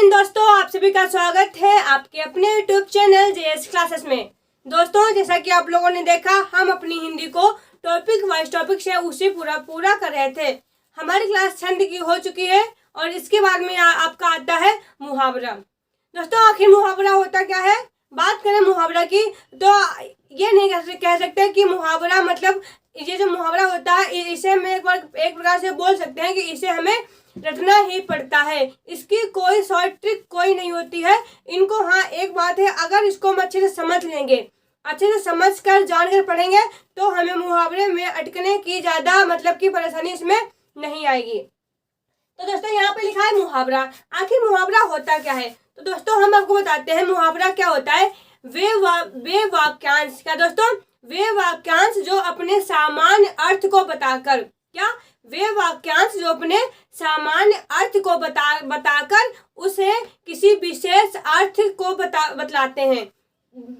Morning दोस्तों, आप सभी का स्वागत है आपके अपने यूट्यूब चैनल जेएस क्लासेस में। दोस्तों, जैसा कि आप लोगों ने देखा, हम अपनी हिंदी को टॉपिक वाइज टॉपिक से उसी पूरा कर रहे थे। हमारी क्लास छंद की हो चुकी है और इसके बाद में आपका आता है मुहावरा। दोस्तों, आखिर मुहावरा होता क्या है? बात करें मुहावरा की तो ये नहीं कह सकते कि मुहावरा मतलब ये जो मुहावरा होता है इसे हम एक प्रकार से बोल सकते हैं कि इसे हमें रटना ही पड़ता है। इसकी कोई शॉर्ट ट्रिक कोई नहीं होती है इनको। हाँ, एक बात है, अगर इसको हम अच्छे से समझ लेंगे, अच्छे से समझ कर जानकर पढ़ेंगे तो हमें मुहावरे में अटकने की ज़्यादा मतलब की परेशानी इसमें नहीं आएगी। तो दोस्तों, यहाँ पे लिखा है मुहावरा। आखिर मुहावरा होता क्या है? तो दोस्तों, हम आपको बताते हैं मुहावरा क्या होता है। वे वाक्यांश, क्या दोस्तों? वे वाक्यांश जो अपने सामान्य अर्थ को बताकर, क्या? वे वाक्यांश जो अपने सामान्य अर्थ को बताकर उसे किसी विशेष अर्थ को बतलाते हैं।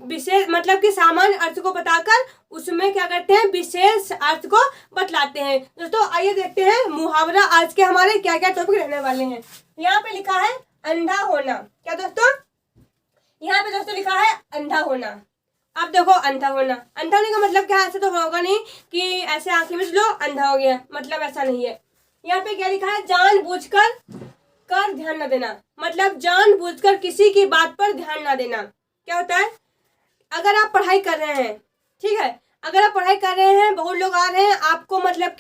विशेष मतलब कि सामान्य अर्थ को बताकर उसमें क्या करते हैं? विशेष अर्थ को बतलाते हैं। दोस्तों, आइए देखते हैं मुहावरा आज के हमारे क्या क्या टॉपिक रहने वाले हैं। यहाँ पे लिखा है अंधा होना। क्या दोस्तों? यहाँ पे दोस्तों लिखा है अंधा होना। अब देखो, अंधा होना का मतलब क्या है? ऐसा तो होगा नहीं कि ऐसे आंखें मिच लो अंधा हो गया, मतलब ऐसा नहीं है। यहाँ पे क्या लिखा है? जानबूझकर ध्यान न देना, मतलब जानबूझकर किसी की बात पर ध्यान न देना। क्या होता है? अगर आप पढ़ाई कर रहे हैं, ठीक है, अगर आप पढ़ाई कर रहे हैं, बहुत लोग आ रहे हैं आपको मतलब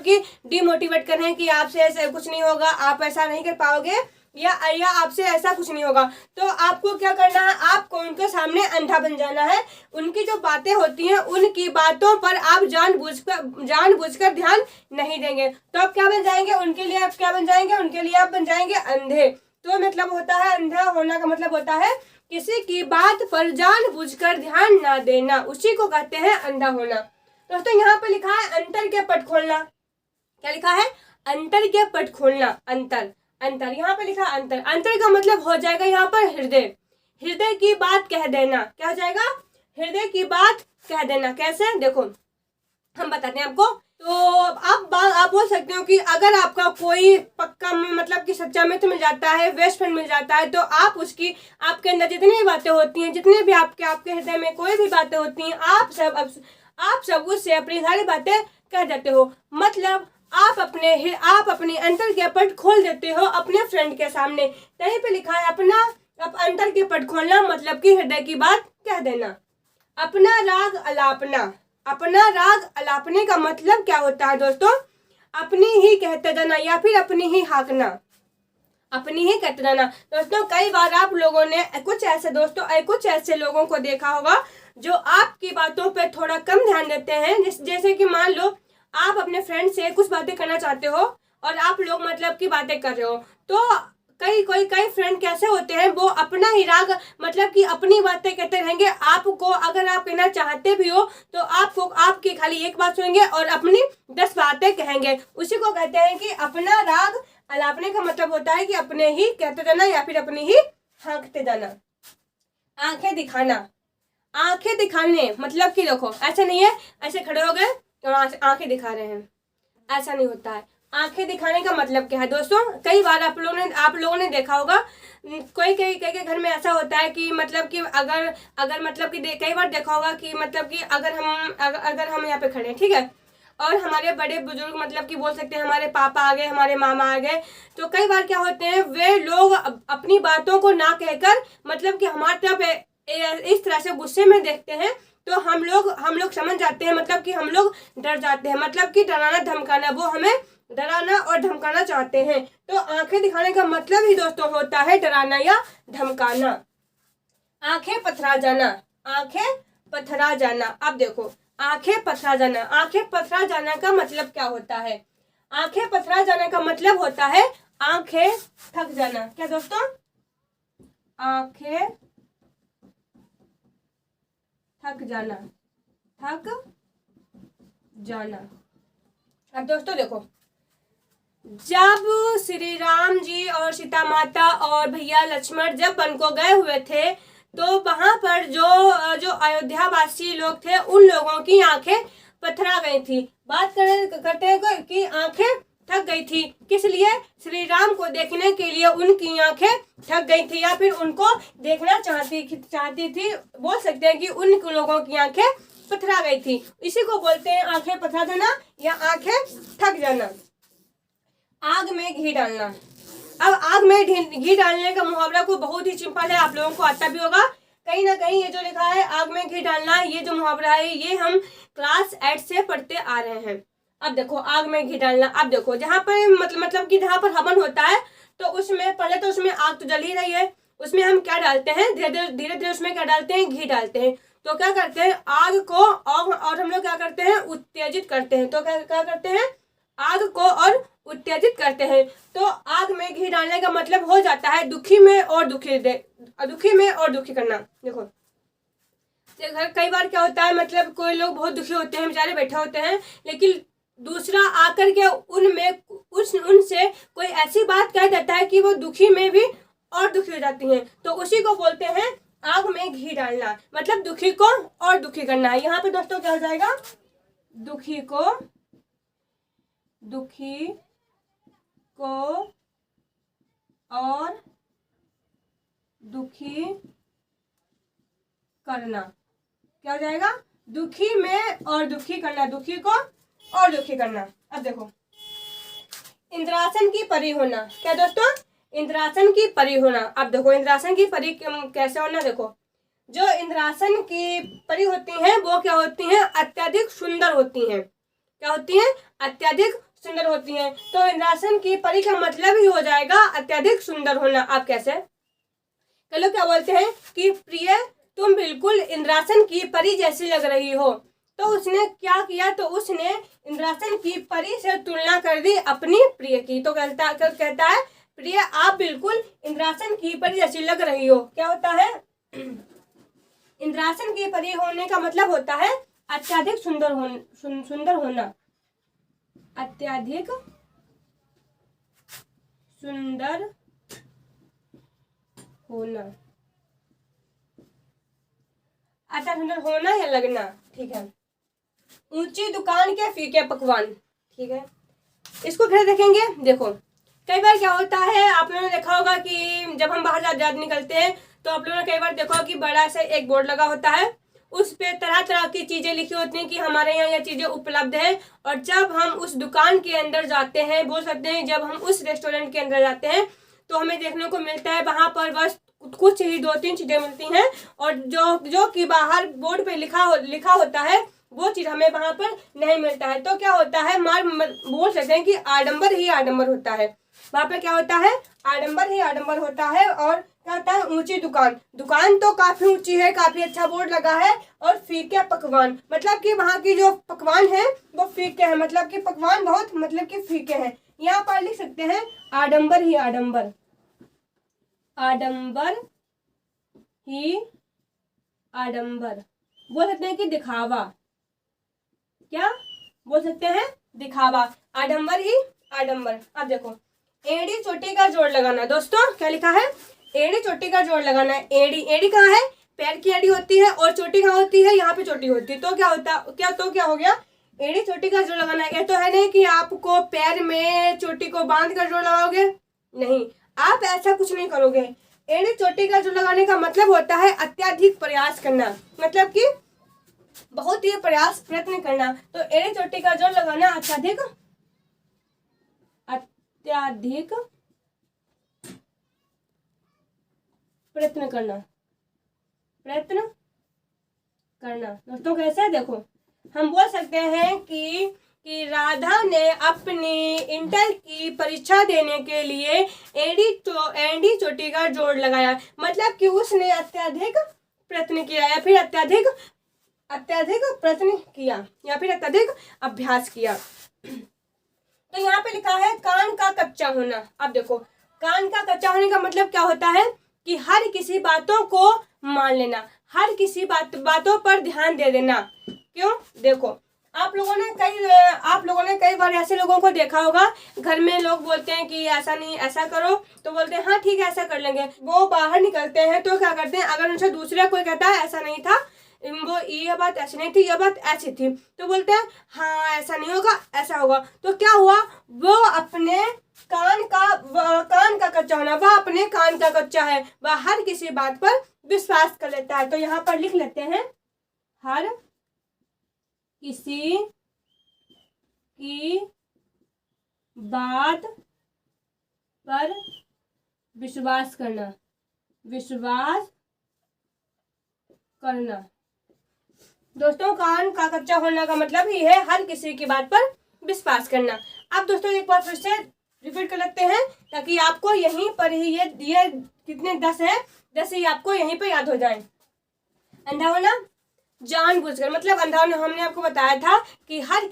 कि डिमोटिवेट कर रहे हैं कि आपसे ऐसा कुछ नहीं होगा, आप ऐसा नहीं कर पाओगे, या आपसे ऐसा कुछ नहीं होगा, तो आपको क्या करना है? आपको उनके सामने अंधा बन जाना है। उनकी जो बातें होती हैं उनकी बातों पर आप जानबूझकर ध्यान नहीं देंगे, तो आप क्या बन जाएंगे? उनके लिए आप क्या बन जाएंगे? उनके लिए आप बन जाएंगे अंधे। तो मतलब होता है, अंधा होना का मतलब होता है किसी की बात पर जानबूझकर ध्यान ना देना, उसी को कहते हैं अंधा होना। दोस्तों, यहाँ पे लिखा है अंतर के पट खोलना। क्या लिखा है? अंतर के पट खोलना। अंतर यहाँ पे लिखा अंतर का मतलब हो जाएगा यहाँ पर हृदय की बात कह देना। क्या हो जाएगा? हृदय की बात कह देना। कैसे? देखो, हम बताते हैं आपको। तो आप बोल सकते हो कि अगर आपका कोई पक्का मतलब कि सच्चा मित्र मिल जाता है, बेस्ट फ्रेंड मिल जाता है, तो आप उसकी आपके अंदर जितनी भी बातें होती हैं, जितने भी आपके हृदय में कोई भी बातें होती हैं, आप सब उससे अपनी सारी बातें कह देते हो। मतलब आप अपने अंतर के पट खोल देते हो अपने फ्रेंड के सामने। यहीं पे लिखा है अंतर के पट खोलना, मतलब कि हृदय की बात कह देना। अपना राग अलापने का मतलब क्या होता है दोस्तों? अपनी ही कहते जाना या फिर अपनी ही हाँकना, अपनी ही कहते जाना। दोस्तों, कई बार आप लोगों ने कुछ ऐसे लोगों को देखा होगा जो आपकी बातों पे थोड़ा कम ध्यान देते हैं। जैसे कि मान लो आप अपने फ्रेंड से कुछ बातें करना चाहते हो और आप लोग मतलब की बातें कर रहे हो, तो कई फ्रेंड कैसे होते हैं, वो अपना ही राग मतलब कि अपनी बातें कहते रहेंगे। आपको अगर आप कहना चाहते भी हो तो आपकी खाली एक बात सुनेंगे और अपनी 10 बातें कहेंगे। उसी को कहते हैं कि अपना राग अलापने का मतलब होता है कि अपने ही कहते जाना या फिर अपनी ही हाँकते जाना। आंखें दिखाने मतलब कि देखो, ऐसे नहीं है ऐसे खड़े हो गए और आंखें दिखा रहे हैं, ऐसा नहीं होता है। आंखें दिखाने का मतलब क्या है दोस्तों? कई बार आप लोगों ने देखा होगा, कई घर में ऐसा होता है कि मतलब कि अगर मतलब कि कई बार देखा होगा कि मतलब कि अगर हम यहाँ पे खड़े हैं, ठीक है, और हमारे बड़े बुजुर्ग मतलब कि बोल सकते हैं हमारे पापा आ गए, हमारे मामा आ गए, तो कई बार क्या होते हैं, वे लोग अपनी बातों को ना कहकर मतलब कि हमारी तरफ इस तरह से गुस्से में देखते हैं, तो हम लोग समझ जाते हैं, मतलब कि हम लोग डर जाते हैं, मतलब कि डराना धमकाना, वो हमें डराना और धमकाना चाहते हैं। तो आंखें दिखाने का मतलब ही दोस्तों होता है डराना या धमकाना। आंखें पथरा जाना। अब देखो, आंखें पथरा जाना का मतलब क्या होता है? आंखें पथरा जाने का मतलब होता है आंखें थक जाना। क्या दोस्तों? आंखें थक जाना। अब दोस्तों देखो, जब श्री राम जी और सीता माता और भैया लक्ष्मण जब वन को गए हुए थे, तो वहां पर जो अयोध्या वासी लोग थे, उन लोगों की आंखें पथरा गई थी। बात करते हैं कि आंखें थक गई थी। किस लिए? श्री राम को देखने के लिए उनकी आंखें थक गई थी, या फिर उनको देखना चाहती थी। बोल सकते हैं कि उन लोगों की आंखें पथरा गई थी। इसी को बोलते हैं आंखें पथरा जाना या आंखें थक जाना। आग में घी डालना। अब आग में घी डालने का मुहावरा को बहुत ही सिंपल है, आप लोगों को आता भी होगा। कहीं ना कहीं ये जो लिखा है आग में घी डालना, ये जो मुहावरा है ये हम क्लास 8 से पढ़ते आ रहे हैं। अब देखो आग में घी डालना। अब देखो जहाँ पर मतलब कि जहाँ पर हवन होता है तो उसमें पहले तो उसमें आग तो जल ही रही है, उसमें हम क्या डालते हैं, धीरे धीरे उसमें क्या डालते हैं, घी डालते हैं। तो क्या करते हैं, आग को और हम लोग क्या करते हैं, उत्तेजित करते हैं। तो क्या करते हैं, आग को और उत्तेजित करते हैं। तो आग में घी डालने का मतलब हो जाता है दुखी में और दुखी करना। देखो कई बार क्या होता है, मतलब कोई लोग बहुत दुखी होते हैं, बेचारे बैठे होते हैं, लेकिन दूसरा आकर के उनसे कोई ऐसी बात कह देता है कि वो दुखी में भी और दुखी हो जाती हैं। तो उसी को बोलते हैं आग में घी डालना, मतलब दुखी को और दुखी करना है। यहाँ पे दोस्तों क्या हो जाएगा, दुखी को और दुखी करना। क्या हो जाएगा, दुखी में और दुखी करना, दुखी को और दुखी करना। अब देखो इंद्रासन की परी होना। क्या दोस्तों, इंद्रासन की परी होना। अब देखो इंद्रासन की परी कैसे होना। देखो जो इंद्रासन की परी होती हैं वो क्या होती हैं, अत्यधिक सुंदर होती हैं। क्या होती हैं, अत्यधिक सुंदर होती हैं। तो इंद्रासन की परी का मतलब ही हो जाएगा अत्यधिक सुंदर होना। आप कैसे, कई लोग क्या बोलते हैं कि प्रिय तुम बिल्कुल इंद्रासन की परी जैसी लग रही हो। तो उसने क्या किया, तो उसने इंद्रासन की परी से तुलना कर दी अपनी प्रिय की। तो कहता है प्रिय आप बिल्कुल इंद्रासन की परी जैसी लग रही हो। क्या होता है, इंद्रासन की परी होने का मतलब होता है अत्यधिक सुंदर होना, अत्यधिक सुंदर होना, अच्छा सुंदर होना या लगना, ठीक है। ऊंची दुकान के फीके पकवान, ठीक है। इसको फिर देखेंगे। देखो कई बार क्या होता है, आप लोगों ने देखा होगा कि जब हम बाहर ज्यादा निकलते हैं तो आप लोगों ने कई बार देखा कि बड़ा सा एक बोर्ड लगा होता है, उस पे तरह तरह की चीजें लिखी होती हैं कि हमारे यहाँ यह चीजें उपलब्ध है। और जब हम उस दुकान के अंदर जाते हैं, बोल सकते हैं जब हम उस रेस्टोरेंट के अंदर जाते हैं तो हमें देखने को मिलता है वहां पर बस कुछ ही 2-3 चीजें मिलती हैं, और जो कि बाहर बोर्ड पे लिखा होता है वो चीज हमें वहां पर नहीं मिलता है। तो क्या होता है, बोल सकते हैं कि आडंबर ही आडंबर होता है। वहां पे क्या होता है, आडंबर ही आडंबर होता है। और क्या होता है, ऊंची दुकान तो काफी ऊंची है, काफी अच्छा बोर्ड लगा है। और फीके पकवान, मतलब कि वहां की जो पकवान है वो फीके हैं, मतलब कि पकवान बहुत मतलब कि फीके हैं। यहाँ पर लिख सकते हैं आडंबर ही आडंबर, आडंबर ही आडंबर। बोल सकते हैं कि दिखावा, क्या बोल सकते हैं, दिखावा, आडंबर ही आडंबर। अब देखो एड़ी चोटी का जोड़ लगाना। दोस्तों क्या लिखा है, एड़ी चोटी का जोड़ लगाना है। एड़ी कहाँ है, पैर की एड़ी होती है, और चोटी कहाँ होती है, यहाँ पे चोटी होती है। तो क्या हो गया, एड़ी चोटी का जोड़ लगाना है। ये तो है नहीं कि आपको पैर में चोटी को बांध कर जोड़ लगाओगे, नहीं, आप ऐसा कुछ नहीं करोगे। एड़ी चोटी का जोड़ लगाने का मतलब होता है अत्यधिक प्रयास करना, मतलब कि बहुत ही प्रयत्न करना। तो एड़ी चोटी का जोड़ लगाना अत्यधिक प्रयत्न करना। दोस्तों कैसे है, देखो हम बोल सकते हैं कि राधा ने अपनी इंटर की परीक्षा देने के लिए एड़ी चोटी का जोड़ लगाया, मतलब कि उसने अत्यधिक प्रयत्न किया या फिर अत्यधिक प्रयत्न किया या फिर अत्यधिक अभ्यास किया। तो यहाँ पे लिखा है कान का कच्चा होना। अब देखो कान का कच्चा होने का मतलब क्या होता है कि हर किसी बातों को मान लेना, हर किसी बातों पर ध्यान दे देना। क्यों, देखो आप लोगों ने कई बार ऐसे लोगों को देखा होगा, घर में लोग बोलते हैं कि ऐसा नहीं ऐसा करो, तो बोलते हैं हाँ ठीक है ऐसा कर लेंगे। वो बाहर निकलते हैं तो क्या करते हैं, अगर उनसे दूसरा कोई कहता है ऐसा नहीं था, वो ये बात ऐसी नहीं थी, ये बात ऐसी थी, तो बोलते हैं हाँ ऐसा नहीं होगा ऐसा होगा। तो क्या हुआ, वो अपने होना, वह अपने कान का कच्चा है, वह हर किसी बात पर विश्वास कर लेता है। तो यहाँ पर लिख लेते हैं, हर किसी की बात पर विश्वास करना, विश्वास करना। दोस्तों, कान का कच्चा होने का मतलब ही है हर किसी की बात पर विश्वास करना। अब दोस्तों एक बार फिर से रिपीट कर लेते हैं ताकि आपको यहीं पर ही ये कितने 10 है, 10 ही आपको यहीं पर याद हो जाए। अंधा होना, जानबूझकर, मतलब अंधा होना हमने आपको बताया था कि हर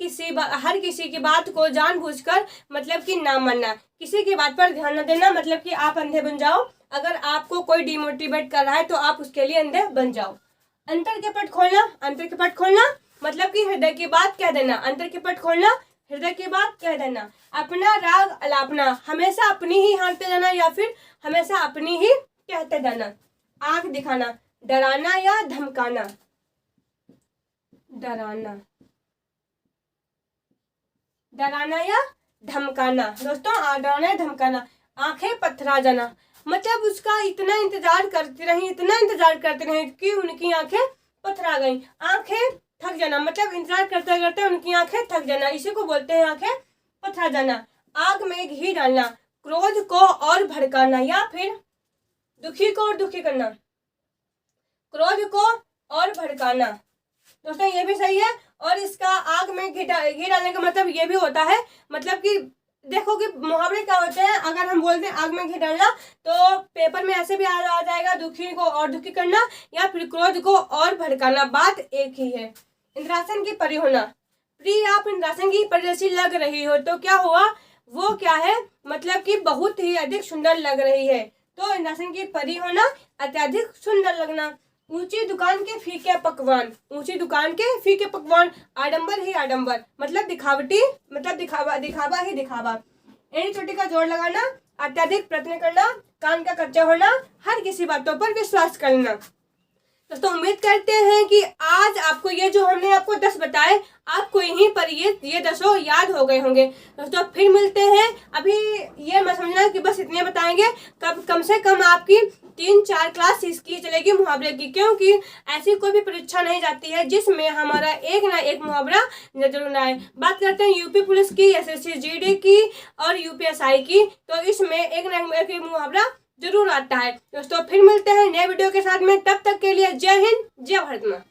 किसी की बात को जानबूझकर मतलब कि ना मानना, किसी की बात पर ध्यान न देना, मतलब कि आप अंधे बन जाओ। अगर आपको कोई डिमोटिवेट कर रहा है तो आप उसके लिए अंधे बन जाओ। अंतर के पट खोलना, अंतर के पट खोलना मतलब कि हृदय की बात कह देना, अंतर के पट खोलना, हृदय की बात कह देना। अपना राग अलापना, हमेशा अपनी ही हाँकते जाना या फिर हमेशा अपनी ही कहते जाना। आंख दिखाना, डराना या धमकाना, डराना, डराना या धमकाना। दोस्तों, डराना या धमकाना। आंखें पथरा जाना, मतलब उसका इतना इंतजार करती रही, इतना इंतजार करते रहे कि उनकी आंखें पथरा गई। आंखें थक जाना, मतलब इंतजार करते करते उनकी आंखें थक जाना, इसी को बोलते हैं आंखें पथरा जाना। आग में घी डालना, क्रोध को और भड़काना या फिर दुखी को और दुखी करना, क्रोध को और भड़काना। दोस्तों, ये भी सही है। और इसका आग में घी डालने का मतलब ये भी होता है, मतलब कि देखो कि मुहावरे क्या होते हैं। अगर हम बोलते हैं आग में घी डालना तो पेपर में ऐसे भी आ जाएगा, दुखी को और दुखी करना या फिर क्रोध को और भड़काना, बात एक ही है। इंद्रासन की परी होना, प्रिय आप इंद्रासन की परी जैसी लग रही हो, तो क्या हुआ, वो क्या है, मतलब कि बहुत ही अधिक सुंदर लग रही है। तो इंद्रासन की परी होना, अत्यधिक सुंदर लगना। ऊंची दुकान के फीके पकवान, ऊंची दुकान के फीके पकवान, आडंबर ही आडंबर, मतलब दिखावटी, मतलब दिखावा ही दिखावा। एड़ी चोटी का जोड़ लगाना, अत्यधिक प्रयत्न करना, कान का कच्चा होना, हर किसी बातों पर विश्वास करना। दोस्तों, उम्मीद करते हैं कि आज आपको ये जो हमने आपको 10 बताए, आपको यहीं पर ये 10 याद हो गए होंगे। दोस्तों, फिर मिलते हैं। अभी ये मत समझना कि बस इतने बताएंगे, कम से कम आपकी 3-4 क्लास इसकी चलेगी मुहावरे की, क्योंकि ऐसी कोई भी परीक्षा नहीं जाती है जिसमें हमारा एक ना एक मुहावरा जरूर ना आए। बात करते हैं यूपी पुलिस की, SSC GD की और UPSI की, तो इसमें एक ना एक मुहावरा जरूर आता है। दोस्तों, फिर मिलते हैं नए वीडियो के साथ में, तब तक के लिए जय हिंद, जय भारत माँ।